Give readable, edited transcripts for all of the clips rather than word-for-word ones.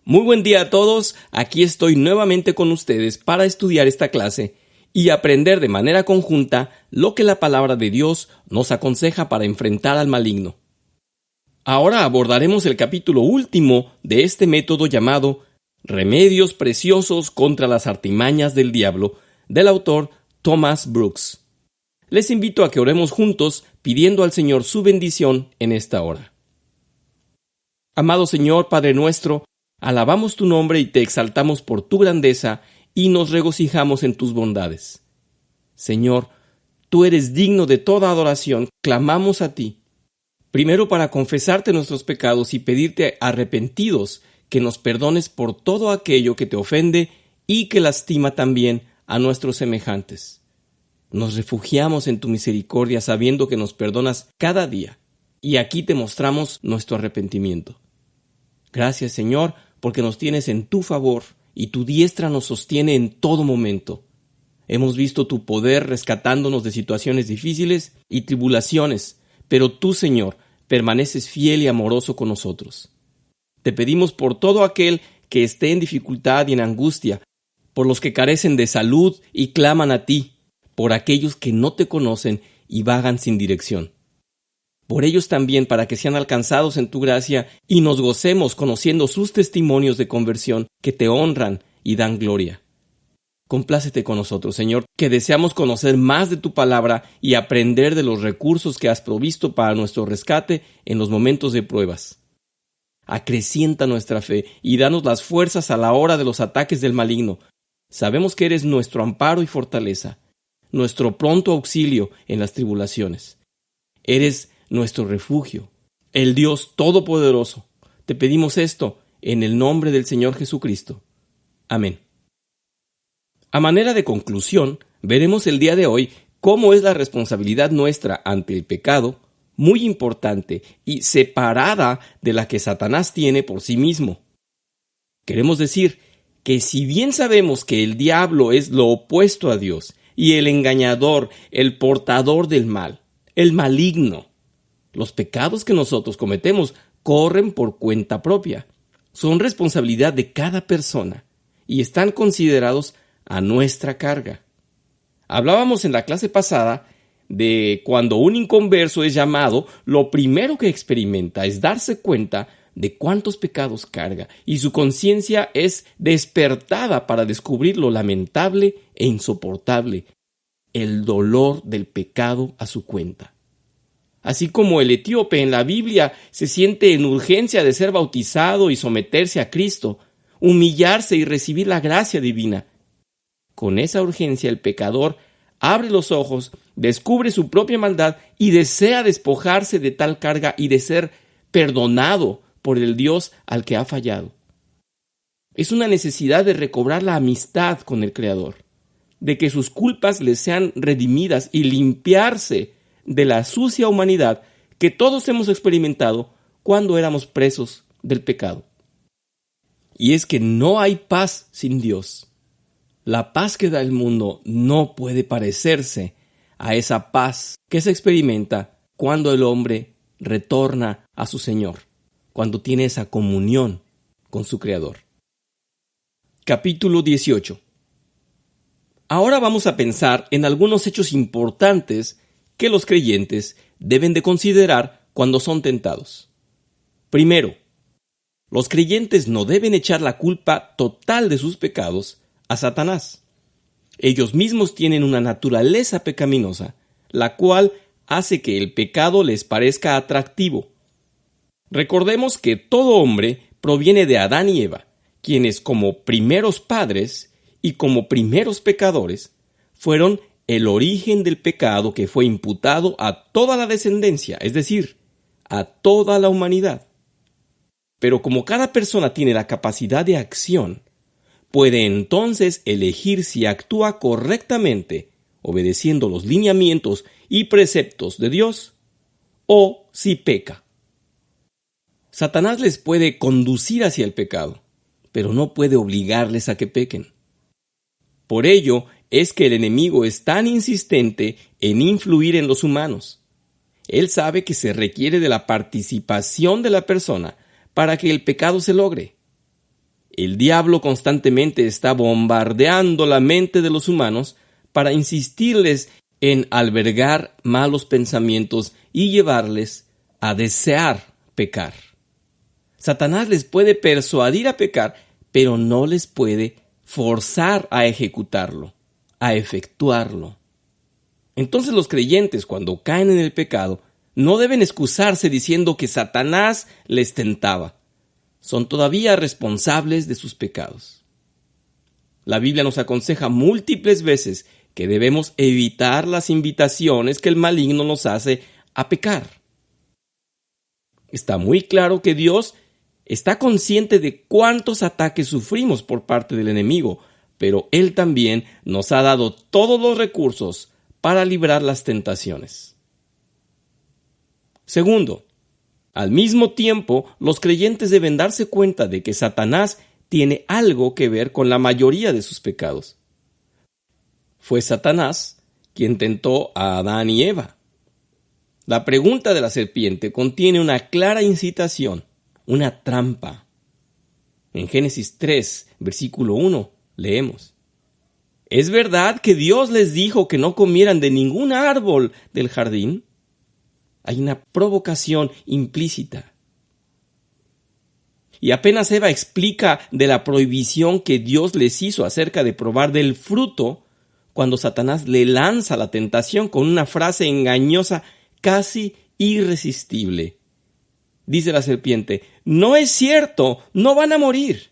Muy buen día a todos, aquí estoy nuevamente con ustedes para estudiar esta clase y aprender de manera conjunta lo que la palabra de Dios nos aconseja para enfrentar al maligno. Ahora abordaremos el capítulo último de este método llamado Remedios Preciosos contra las Artimañas del Diablo, del autor Thomas Brooks. Les invito a que oremos juntos pidiendo al Señor su bendición en esta hora. Amado Señor, Padre nuestro, alabamos tu nombre y te exaltamos por tu grandeza y nos regocijamos en tus bondades. Señor, tú eres digno de toda adoración, clamamos a ti. Primero para confesarte nuestros pecados y pedirte arrepentidos que nos perdones por todo aquello que te ofende y que lastima también a nuestros semejantes. Nos refugiamos en tu misericordia sabiendo que nos perdonas cada día y aquí te mostramos nuestro arrepentimiento. Gracias, Señor, porque nos tienes en tu favor y tu diestra nos sostiene en todo momento. Hemos visto tu poder rescatándonos de situaciones difíciles y tribulaciones, pero tú, Señor, permaneces fiel y amoroso con nosotros. Te pedimos por todo aquel que esté en dificultad y en angustia, por los que carecen de salud y claman a ti, por aquellos que no te conocen y vagan sin dirección. Por ellos también, para que sean alcanzados en tu gracia y nos gocemos conociendo sus testimonios de conversión que te honran y dan gloria. Complácete con nosotros, Señor, que deseamos conocer más de tu palabra y aprender de los recursos que has provisto para nuestro rescate en los momentos de pruebas. Acrecienta nuestra fe y danos las fuerzas a la hora de los ataques del maligno. Sabemos que eres nuestro amparo y fortaleza, nuestro pronto auxilio en las tribulaciones. Eres nuestro refugio, el Dios Todopoderoso. Te pedimos esto en el nombre del Señor Jesucristo. Amén. A manera de conclusión, veremos el día de hoy cómo es la responsabilidad nuestra ante el pecado, muy importante y separada de la que Satanás tiene por sí mismo. Queremos decir que si bien sabemos que el diablo es lo opuesto a Dios y el engañador, el portador del mal, el maligno, los pecados que nosotros cometemos corren por cuenta propia. Son responsabilidad de cada persona y están considerados a nuestra carga. Hablábamos en la clase pasada de cuando un inconverso es llamado, lo primero que experimenta es darse cuenta de cuántos pecados carga y su conciencia es despertada para descubrir lo lamentable e insoportable, el dolor del pecado a su cuenta. Así como el etíope en la Biblia se siente en urgencia de ser bautizado y someterse a Cristo, humillarse y recibir la gracia divina. Con esa urgencia el pecador abre los ojos, descubre su propia maldad y desea despojarse de tal carga y de ser perdonado por el Dios al que ha fallado. Es una necesidad de recobrar la amistad con el Creador, de que sus culpas le sean redimidas y limpiarse de la sucia humanidad que todos hemos experimentado cuando éramos presos del pecado. Y es que no hay paz sin Dios. La paz que da el mundo no puede parecerse a esa paz que se experimenta cuando el hombre retorna a su Señor, cuando tiene esa comunión con su Creador. Capítulo 18. Ahora vamos a pensar en algunos hechos importantes que los creyentes deben de considerar cuando son tentados. Primero, los creyentes no deben echar la culpa total de sus pecados a Satanás. Ellos mismos tienen una naturaleza pecaminosa, la cual hace que el pecado les parezca atractivo. Recordemos que todo hombre proviene de Adán y Eva, quienes como primeros padres y como primeros pecadores fueron el origen del pecado que fue imputado a toda la descendencia, es decir, a toda la humanidad. Pero como cada persona tiene la capacidad de acción, puede entonces elegir si actúa correctamente, obedeciendo los lineamientos y preceptos de Dios, o si peca. Satanás les puede conducir hacia el pecado, pero no puede obligarles a que pequen. Por ello es que el enemigo es tan insistente en influir en los humanos. Él sabe que se requiere de la participación de la persona para que el pecado se logre. El diablo constantemente está bombardeando la mente de los humanos para insistirles en albergar malos pensamientos y llevarles a desear pecar. Satanás les puede persuadir a pecar, pero no les puede forzar a ejecutarlo, a efectuarlo. Entonces los creyentes, cuando caen en el pecado, no deben excusarse diciendo que Satanás les tentaba. Son todavía responsables de sus pecados. La Biblia nos aconseja múltiples veces que debemos evitar las invitaciones que el maligno nos hace a pecar. Está muy claro que Dios está consciente de cuántos ataques sufrimos por parte del enemigo, pero Él también nos ha dado todos los recursos para librar las tentaciones. Segundo, al mismo tiempo, los creyentes deben darse cuenta de que Satanás tiene algo que ver con la mayoría de sus pecados. Fue Satanás quien tentó a Adán y Eva. La pregunta de la serpiente contiene una clara incitación, una trampa. En Génesis 3, versículo 1, leemos: ¿Es verdad que Dios les dijo que no comieran de ningún árbol del jardín? Hay una provocación implícita. Y apenas Eva explica de la prohibición que Dios les hizo acerca de probar del fruto, cuando Satanás le lanza la tentación con una frase engañosa casi irresistible. Dice la serpiente: no es cierto, no van a morir.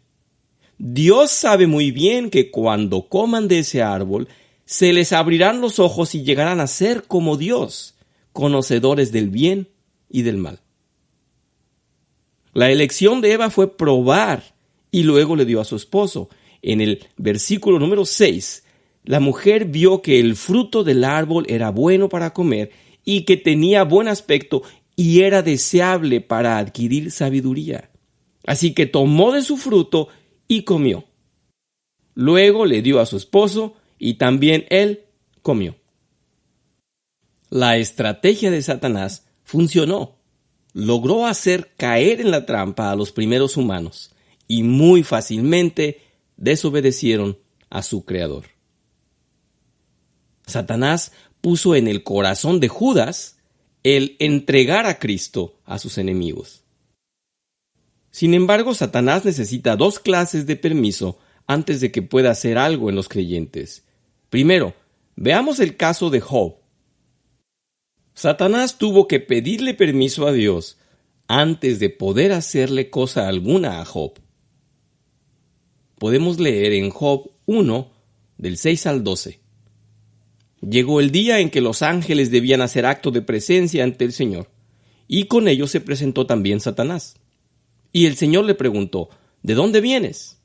Dios sabe muy bien que cuando coman de ese árbol, se les abrirán los ojos y llegarán a ser como Dios, conocedores del bien y del mal. La elección de Eva fue probar y luego le dio a su esposo. En el versículo número 6, la mujer vio que el fruto del árbol era bueno para comer y que tenía buen aspecto y era deseable para adquirir sabiduría. Así que tomó de su fruto y comió. Luego le dio a su esposo y también él comió. La estrategia de Satanás funcionó. Logró hacer caer en la trampa a los primeros humanos y muy fácilmente desobedecieron a su creador. Satanás puso en el corazón de Judas el entregar a Cristo a sus enemigos. Sin embargo, Satanás necesita dos clases de permiso antes de que pueda hacer algo en los creyentes. Primero, veamos el caso de Job. Satanás tuvo que pedirle permiso a Dios antes de poder hacerle cosa alguna a Job. Podemos leer en Job 1, del 6 al 12. Llegó el día en que los ángeles debían hacer acto de presencia ante el Señor, y con ellos se presentó también Satanás. Y el Señor le preguntó: ¿de dónde vienes?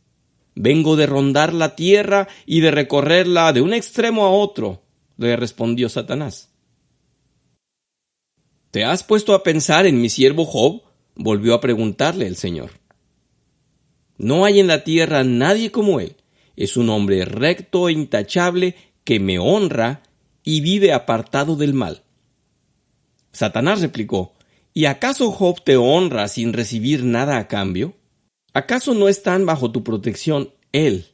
Vengo de rondar la tierra y de recorrerla de un extremo a otro, le respondió Satanás. ¿Te has puesto a pensar en mi siervo Job?, volvió a preguntarle el Señor. No hay en la tierra nadie como él. Es un hombre recto e intachable que me honra y vive apartado del mal. Satanás replicó: ¿Y acaso Job te honra sin recibir nada a cambio? ¿Acaso no están bajo tu protección él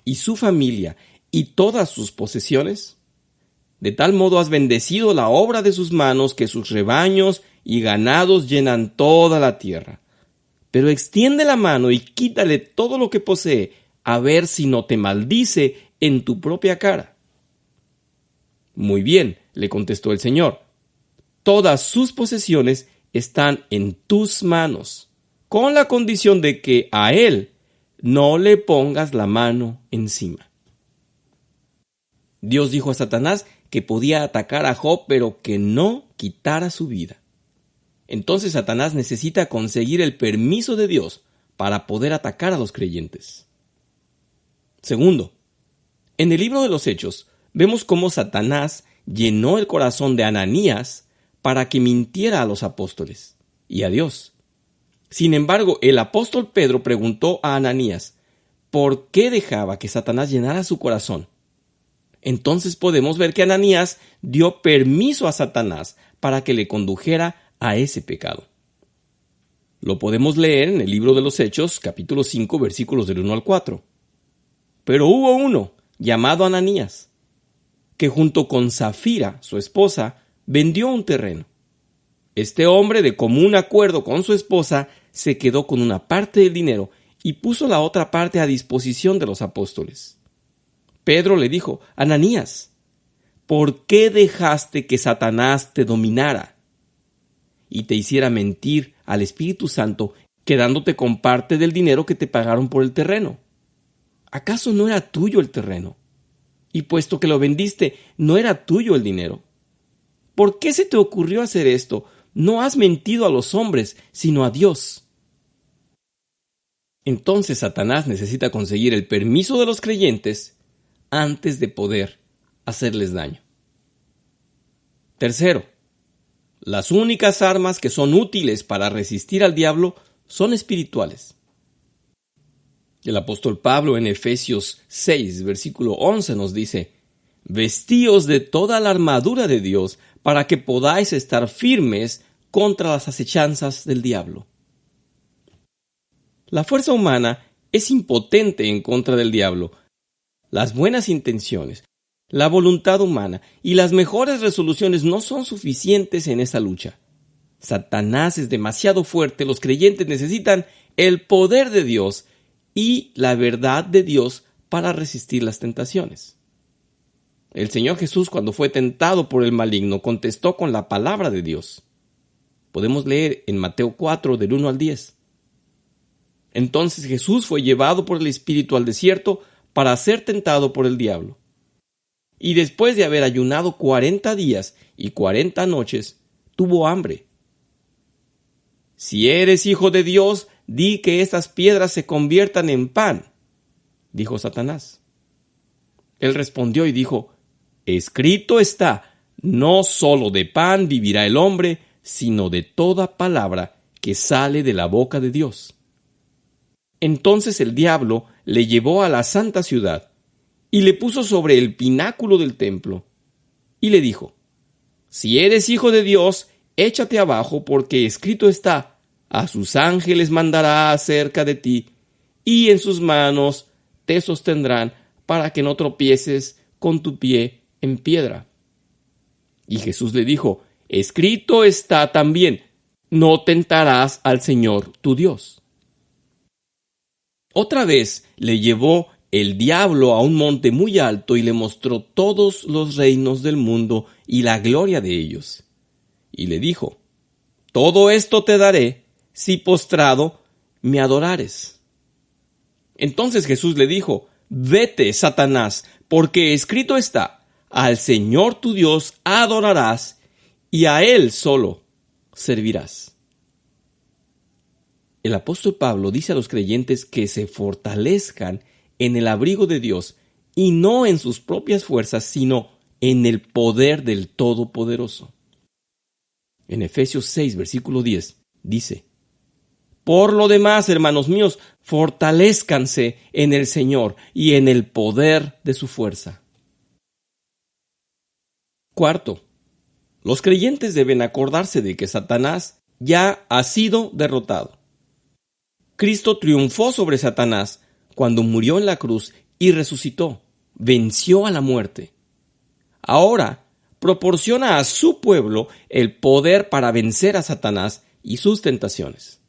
y su familia y todas sus posesiones? De tal modo has bendecido la obra de sus manos, que sus rebaños y ganados llenan toda la tierra. Pero extiende la mano y quítale todo lo que posee, a ver si no te maldice en tu propia cara. Muy bien, le contestó el Señor. Todas sus posesiones están en tus manos, con la condición de que a él no le pongas la mano encima. Dios dijo a Satanás que podía atacar a Job, pero que no quitara su vida. Entonces Satanás necesita conseguir el permiso de Dios para poder atacar a los creyentes. Segundo, en el libro de los Hechos vemos cómo Satanás llenó el corazón de Ananías para que mintiera a los apóstoles y a Dios. Sin embargo, el apóstol Pedro preguntó a Ananías por qué dejaba que Satanás llenara su corazón. Entonces podemos ver que Ananías dio permiso a Satanás para que le condujera a ese pecado. Lo podemos leer en el libro de los Hechos, capítulo 5, versículos del 1 al 4. Pero hubo uno, llamado Ananías, que junto con Safira, su esposa, vendió un terreno. Este hombre, de común acuerdo con su esposa, se quedó con una parte del dinero y puso la otra parte a disposición de los apóstoles. Pedro le dijo: Ananías, ¿por qué dejaste que Satanás te dominara y te hiciera mentir al Espíritu Santo, quedándote con parte del dinero que te pagaron por el terreno? ¿Acaso no era tuyo el terreno? Y puesto que lo vendiste, ¿no era tuyo el dinero? ¿Por qué se te ocurrió hacer esto? No has mentido a los hombres, sino a Dios. Entonces Satanás necesita conseguir el permiso de los creyentes antes de poder hacerles daño. Tercero, las únicas armas que son útiles para resistir al diablo son espirituales. El apóstol Pablo en Efesios 6, versículo 11 nos dice: vestíos de toda la armadura de Dios para que podáis estar firmes contra las acechanzas del diablo. La fuerza humana es impotente en contra del diablo. Las buenas intenciones, la voluntad humana y las mejores resoluciones no son suficientes en esa lucha. Satanás es demasiado fuerte. Los creyentes necesitan el poder de Dios y la verdad de Dios para resistir las tentaciones. El Señor Jesús, cuando fue tentado por el maligno, contestó con la palabra de Dios. Podemos leer en Mateo 4, del 1 al 10. Entonces Jesús fue llevado por el Espíritu al desierto para ser tentado por el diablo. Y después de haber ayunado 40 días y 40 noches, tuvo hambre. Si eres hijo de Dios, di que estas piedras se conviertan en pan, dijo Satanás. Él respondió y dijo: escrito está, no solo de pan vivirá el hombre, sino de toda palabra que sale de la boca de Dios. Entonces el diablo le llevó a la santa ciudad y le puso sobre el pináculo del templo y le dijo: si eres hijo de Dios, échate abajo, porque escrito está: a sus ángeles mandará acerca de ti, y en sus manos te sostendrán para que no tropieces con tu pie en piedra. Y Jesús le dijo: escrito está también: no tentarás al Señor tu Dios. Otra vez le llevó el diablo a un monte muy alto y le mostró todos los reinos del mundo y la gloria de ellos. Y le dijo: todo esto te daré si postrado me adorares. Entonces Jesús le dijo: vete, Satanás, porque escrito está: al Señor tu Dios adorarás y a Él solo servirás. El apóstol Pablo dice a los creyentes que se fortalezcan en el abrigo de Dios y no en sus propias fuerzas, sino en el poder del Todopoderoso. En Efesios 6, versículo 10, dice: por lo demás, hermanos míos, fortalézcanse en el Señor y en el poder de su fuerza. Cuarto, los creyentes deben acordarse de que Satanás ya ha sido derrotado. Cristo triunfó sobre Satanás cuando murió en la cruz y resucitó, venció a la muerte. Ahora proporciona a su pueblo el poder para vencer a Satanás y sus tentaciones.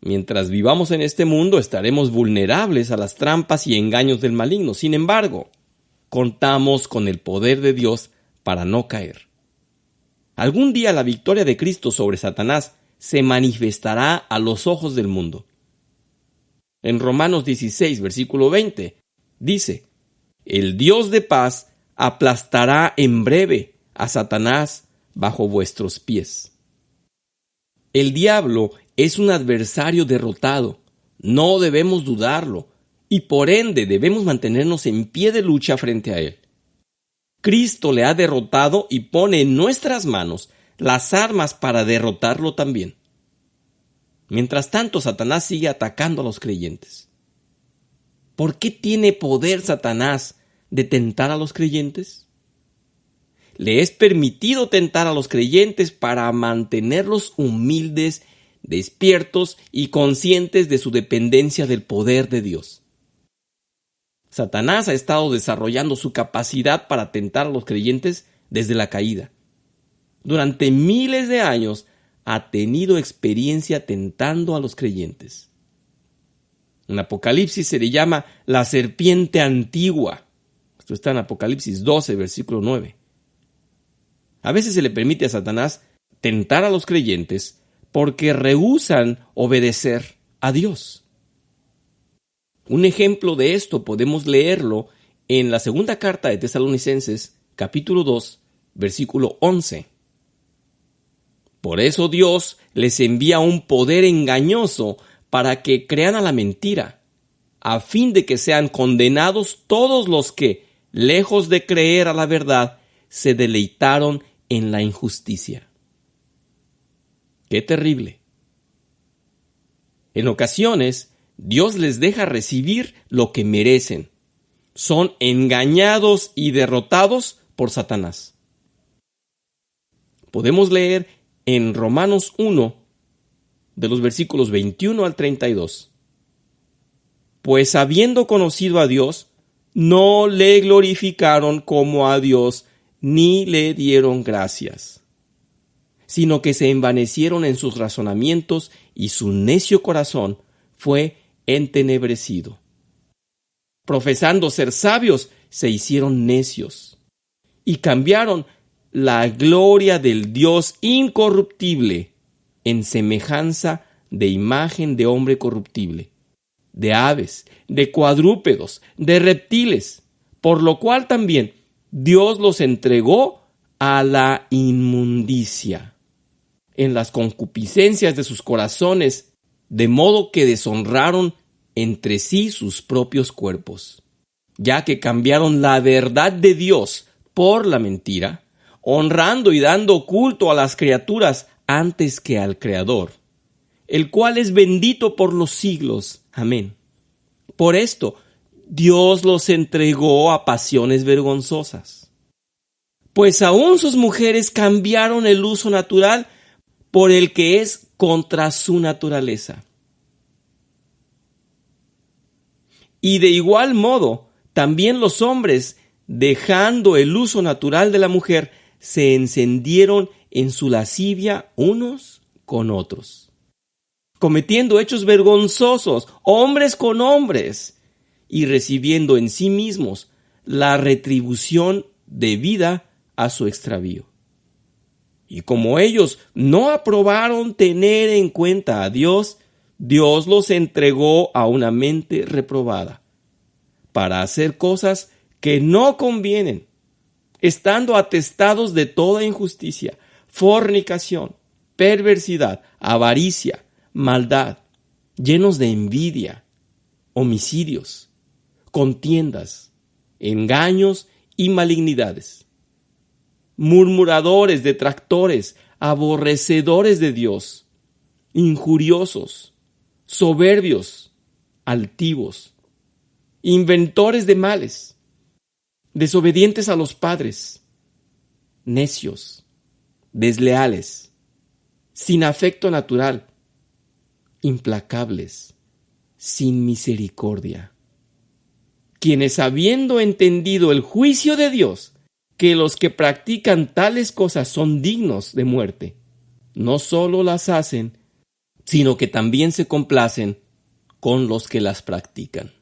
Mientras vivamos en este mundo, estaremos vulnerables a las trampas y engaños del maligno. Sin embargo, contamos con el poder de Dios para no caer. Algún día la victoria de Cristo sobre Satanás se manifestará a los ojos del mundo. En Romanos 16, versículo 20, dice: el Dios de paz aplastará en breve a Satanás bajo vuestros pies. El diablo es un adversario derrotado. No debemos dudarlo y por ende debemos mantenernos en pie de lucha frente a él. Cristo le ha derrotado y pone en nuestras manos las armas para derrotarlo también. Mientras tanto, Satanás sigue atacando a los creyentes. ¿Por qué tiene poder Satanás de tentar a los creyentes? Le es permitido tentar a los creyentes para mantenerlos humildes, despiertos y conscientes de su dependencia del poder de Dios. Satanás ha estado desarrollando su capacidad para tentar a los creyentes desde la caída. Durante miles de años ha tenido experiencia tentando a los creyentes. En Apocalipsis se le llama la serpiente antigua. Esto está en Apocalipsis 12, versículo 9. A veces se le permite a Satanás tentar a los creyentes porque rehúsan obedecer a Dios. Un ejemplo de esto podemos leerlo en la segunda carta de Tesalonicenses, capítulo 2, versículo 11. Por eso Dios les envía un poder engañoso para que crean a la mentira, a fin de que sean condenados todos los que, lejos de creer a la verdad, se deleitaron en la injusticia. ¡Qué terrible! En ocasiones, Dios les deja recibir lo que merecen. Son engañados y derrotados por Satanás. Podemos leer en Romanos 1, de los versículos 21 al 32. Pues habiendo conocido a Dios, no le glorificaron como a Dios, ni le dieron gracias, sino que se envanecieron en sus razonamientos y su necio corazón fue entenebrecido. Profesando ser sabios, se hicieron necios y cambiaron la gloria del Dios incorruptible en semejanza de imagen de hombre corruptible, de aves, de cuadrúpedos, de reptiles, por lo cual también Dios los entregó a la inmundicia en las concupiscencias de sus corazones, de modo que deshonraron entre sí sus propios cuerpos, ya que cambiaron la verdad de Dios por la mentira, honrando y dando culto a las criaturas antes que al Creador, el cual es bendito por los siglos. Amén. Por esto, Dios los entregó a pasiones vergonzosas. Pues aún sus mujeres cambiaron el uso natural por el que es contra su naturaleza. Y de igual modo, también los hombres, dejando el uso natural de la mujer, se encendieron en su lascivia unos con otros, cometiendo hechos vergonzosos, hombres con hombres, y recibiendo en sí mismos la retribución debida a su extravío. Y como ellos no aprobaron tener en cuenta a Dios, Dios los entregó a una mente reprobada, para hacer cosas que no convienen, estando atestados de toda injusticia, fornicación, perversidad, avaricia, maldad, llenos de envidia, homicidios, contiendas, engaños y malignidades, murmuradores, detractores, aborrecedores de Dios, injuriosos, soberbios, altivos, inventores de males, desobedientes a los padres, necios, desleales, sin afecto natural, implacables, sin misericordia, quienes habiendo entendido el juicio de Dios, que los que practican tales cosas son dignos de muerte, no solo las hacen, sino que también se complacen con los que las practican.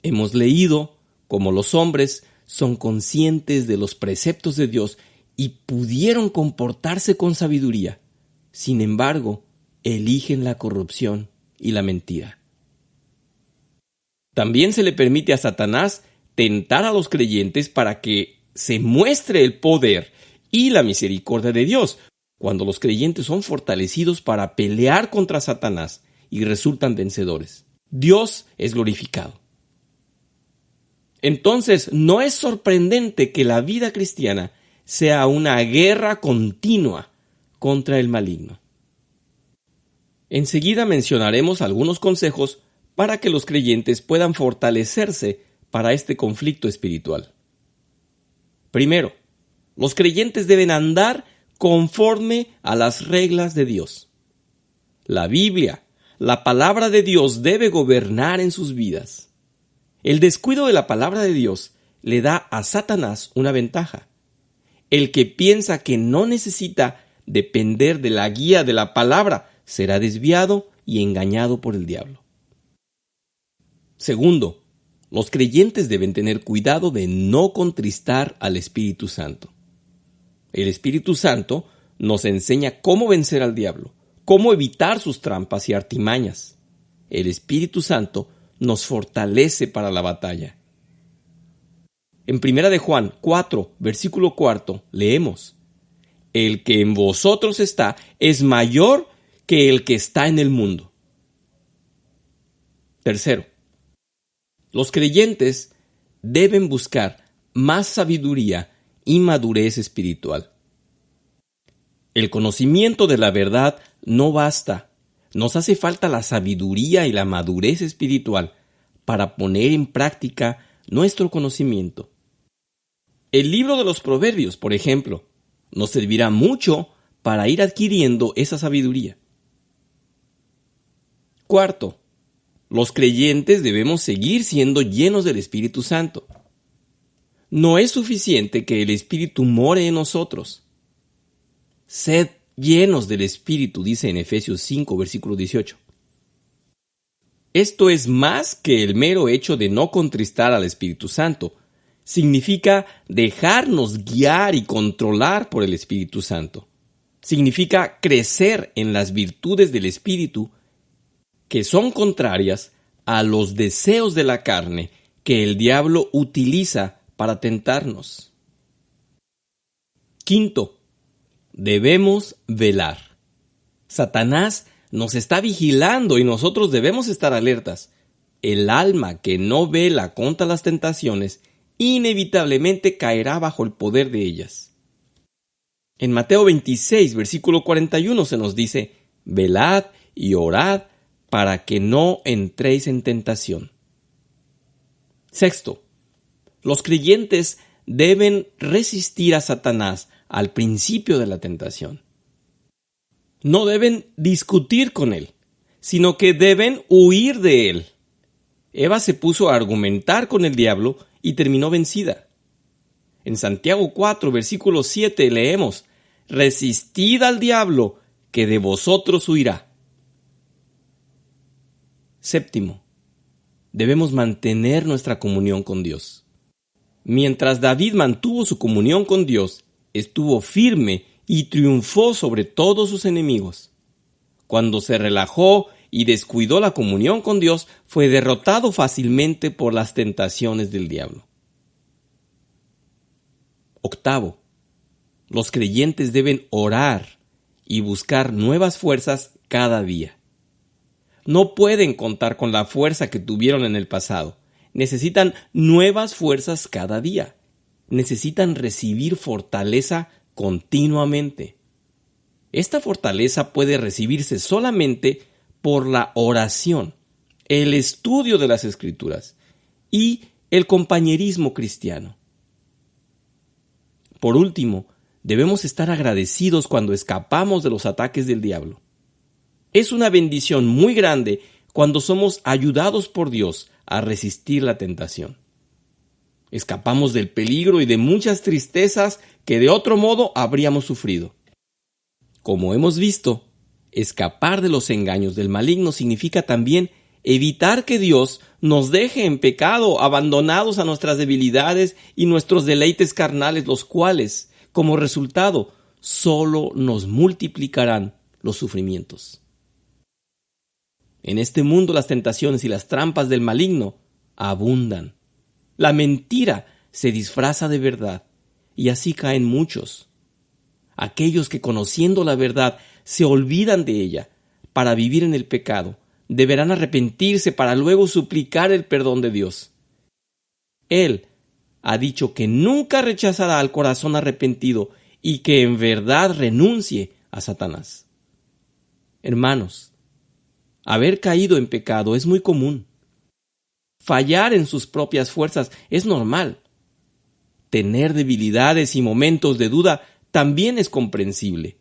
Hemos leído cómo los hombres son conscientes de los preceptos de Dios y pudieron comportarse con sabiduría. Sin embargo, eligen la corrupción y la mentira. También se le permite a Satanás tentar a los creyentes para que se muestre el poder y la misericordia de Dios, cuando los creyentes son fortalecidos para pelear contra Satanás y resultan vencedores. Dios es glorificado. Entonces, no es sorprendente que la vida cristiana sea una guerra continua contra el maligno. Enseguida mencionaremos algunos consejos para que los creyentes puedan fortalecerse para este conflicto espiritual. Primero, los creyentes deben andar conforme a las reglas de Dios. La Biblia, la palabra de Dios, debe gobernar en sus vidas. El descuido de la palabra de Dios le da a Satanás una ventaja. El que piensa que no necesita depender de la guía de la palabra será desviado y engañado por el diablo. Segundo, los creyentes deben tener cuidado de no contristar al Espíritu Santo. El Espíritu Santo nos enseña cómo vencer al diablo, cómo evitar sus trampas y artimañas. El Espíritu Santo nos fortalece para la batalla. En 1 de Juan 4, versículo 4, leemos: El que en vosotros está es mayor que el que está en el mundo. Tercero, los creyentes deben buscar más sabiduría y madurez espiritual. El conocimiento de la verdad no basta. Nos hace falta la sabiduría y la madurez espiritual para poner en práctica nuestro conocimiento. El libro de los Proverbios, por ejemplo, nos servirá mucho para ir adquiriendo esa sabiduría. Cuarto, los creyentes debemos seguir siendo llenos del Espíritu Santo. No es suficiente que el Espíritu more en nosotros. Sed llenos del Espíritu, dice en Efesios 5, versículo 18. Esto es más que el mero hecho de no contristar al Espíritu Santo. Significa dejarnos guiar y controlar por el Espíritu Santo. Significa crecer en las virtudes del Espíritu que son contrarias a los deseos de la carne que el diablo utiliza para tentarnos. Quinto, debemos velar. Satanás nos está vigilando y nosotros debemos estar alertas. El alma que no vela contra las tentaciones inevitablemente caerá bajo el poder de ellas. En Mateo 26, versículo 41 se nos dice: velad y orad para que no entréis en tentación. Sexto, los creyentes deben resistir a Satanás al principio de la tentación. No deben discutir con él, sino que deben huir de él. Eva se puso a argumentar con el diablo y terminó vencida. En Santiago 4, versículo 7 leemos: resistid al diablo, que de vosotros huirá. Séptimo, debemos mantener nuestra comunión con Dios. Mientras David mantuvo su comunión con Dios, estuvo firme y triunfó sobre todos sus enemigos. Cuando se relajó y descuidó la comunión con Dios, fue derrotado fácilmente por las tentaciones del diablo. Octavo, los creyentes deben orar y buscar nuevas fuerzas cada día. No pueden contar con la fuerza que tuvieron en el pasado. Necesitan nuevas fuerzas cada día. Necesitan recibir fortaleza continuamente. Esta fortaleza puede recibirse solamente por la oración, el estudio de las Escrituras y el compañerismo cristiano. Por último, debemos estar agradecidos cuando escapamos de los ataques del diablo. Es una bendición muy grande cuando somos ayudados por Dios a resistir la tentación. Escapamos del peligro y de muchas tristezas que de otro modo habríamos sufrido. Como hemos visto, escapar de los engaños del maligno significa también evitar que Dios nos deje en pecado, abandonados a nuestras debilidades y nuestros deleites carnales, los cuales, como resultado, solo nos multiplicarán los sufrimientos. En este mundo las tentaciones y las trampas del maligno abundan. La mentira se disfraza de verdad y así caen muchos. Aquellos que conociendo la verdad se olvidan de ella para vivir en el pecado deberán arrepentirse para luego suplicar el perdón de Dios. Él ha dicho que nunca rechazará al corazón arrepentido y que en verdad renuncie a Satanás. Hermanos, haber caído en pecado es muy común. Fallar en sus propias fuerzas es normal. Tener debilidades y momentos de duda también es comprensible.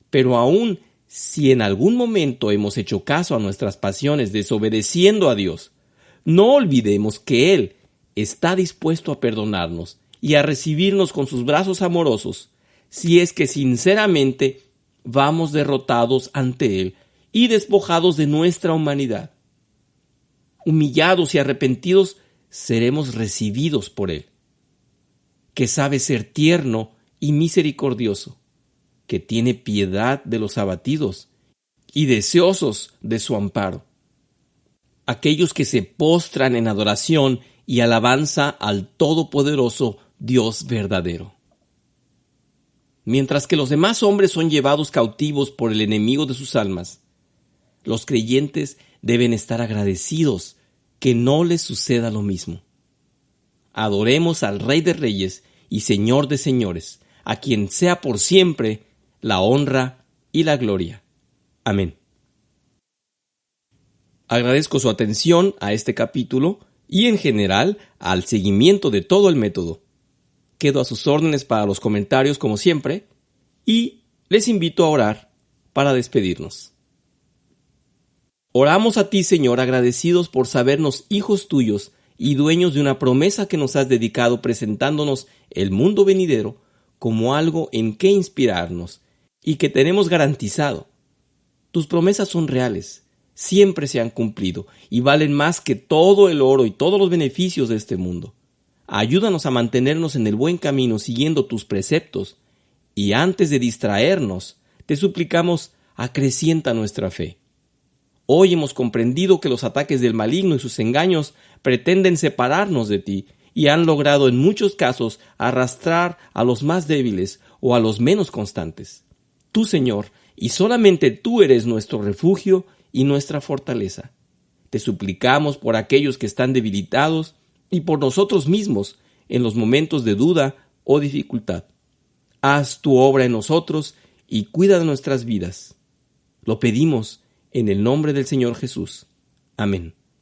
Pero aún si en algún momento hemos hecho caso a nuestras pasiones desobedeciendo a Dios, no olvidemos que Él está dispuesto a perdonarnos y a recibirnos con sus brazos amorosos si es que sinceramente vamos derrotados ante Él y despojados de nuestra humanidad. Humillados y arrepentidos, seremos recibidos por Él, que sabe ser tierno y misericordioso, que tiene piedad de los abatidos y deseosos de su amparo. Aquellos que se postran en adoración y alabanza al Todopoderoso Dios verdadero. Mientras que los demás hombres son llevados cautivos por el enemigo de sus almas, los creyentes deben estar agradecidos que no les suceda lo mismo. Adoremos al Rey de Reyes y Señor de Señores, a quien sea por siempre la honra y la gloria. Amén. Agradezco su atención a este capítulo y en general al seguimiento de todo el método. Quedo a sus órdenes para los comentarios como siempre y les invito a orar para despedirnos. Oramos a ti, Señor, agradecidos por sabernos hijos tuyos y dueños de una promesa que nos has dedicado presentándonos el mundo venidero como algo en que inspirarnos y que tenemos garantizado. Tus promesas son reales, siempre se han cumplido y valen más que todo el oro y todos los beneficios de este mundo. Ayúdanos a mantenernos en el buen camino siguiendo tus preceptos y antes de distraernos, te suplicamos, acrecienta nuestra fe. Hoy hemos comprendido que los ataques del maligno y sus engaños pretenden separarnos de ti y han logrado en muchos casos arrastrar a los más débiles o a los menos constantes. Tú, Señor, y solamente tú eres nuestro refugio y nuestra fortaleza. Te suplicamos por aquellos que están debilitados y por nosotros mismos en los momentos de duda o dificultad. Haz tu obra en nosotros y cuida de nuestras vidas. Lo pedimos en el nombre del Señor Jesús. Amén.